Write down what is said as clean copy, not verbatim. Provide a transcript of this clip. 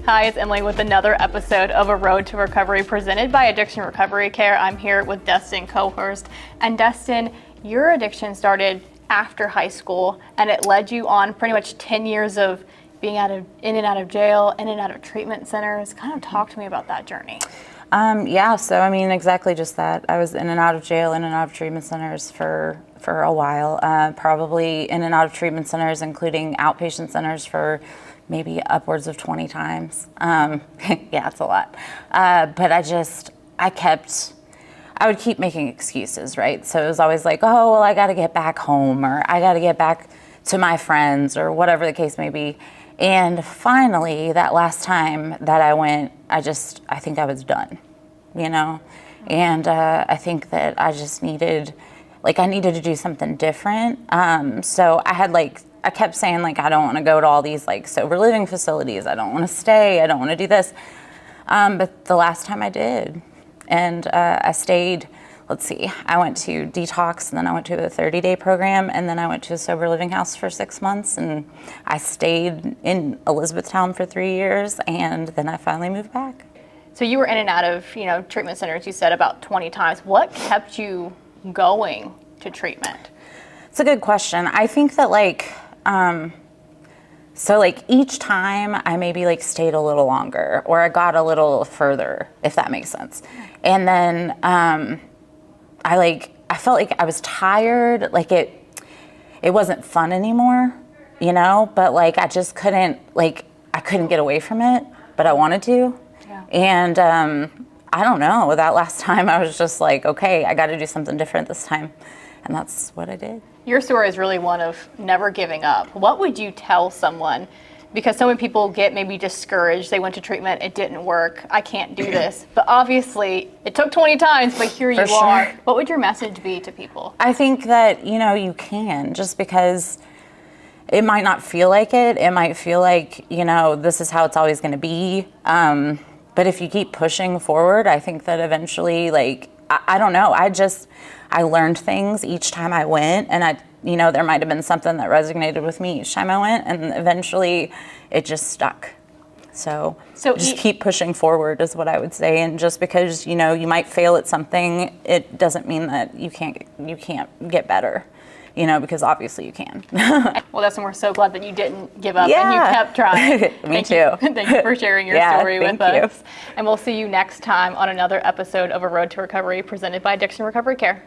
Hi, it's Emily with another episode of A Road to Recovery presented by Addiction Recovery Care. I'm here with Destin Kohorst. And Destin, your addiction started after high school and it led you on pretty much 10 years of being in and out of jail, in and out of treatment centers. Kind of talk to me about that journey. So I mean, exactly just that. I was in and out of jail, in and out of treatment centers for a while, probably in and out of treatment centers, including outpatient centers for maybe upwards of 20 times. Yeah, it's a lot. But I would keep making excuses, right? So it was always like, oh, well, I got to get back home, or I got to get back to my friends, or whatever the case may be. And finally, that last time that I went, I think I was done, you know? And I think that I just needed to do something different. So I kept saying, I don't want to go to all these, sober living facilities. I don't want to stay. I don't want to do this. But the last time I did, and I stayed, I went to detox, and then I went to a 30-day program, and then I went to a sober living house for 6 months, and I stayed in Elizabethtown for 3 years, and then I finally moved back. So you were in and out of, treatment centers, you said about 20 times. What kept you going to treatment? It's a good question. I think that each time I maybe stayed a little longer, or I got a little further, if that makes sense. And then I felt like I was tired, it wasn't fun anymore, but I just couldn't, I couldn't get away from it, but I wanted to. Yeah. And I don't know, that last time I was just okay, I got to do something different this time. And that's what I did. Your story is really one of never giving up. What would you tell someone? Because so many people get maybe discouraged. They went to treatment, it didn't work, I can't do this. But obviously, it took 20 times, but here you are. What would your message be to people? I think that, you can, just because it might not feel like it. It might feel like, this is how it's always going to be. But if you keep pushing forward, I think that eventually, I don't know, I learned things each time I went, and there might have been something that resonated with me each time I went, and eventually it just stuck. So just keep pushing forward is what I would say. And just because, you might fail at something, it doesn't mean that you can't get better. Because obviously you can. Well, Destin, we're so glad that you didn't give up and you kept trying. Me too. Thank you for sharing your story with us. And we'll see you next time on another episode of A Road to Recovery presented by Addiction Recovery Care.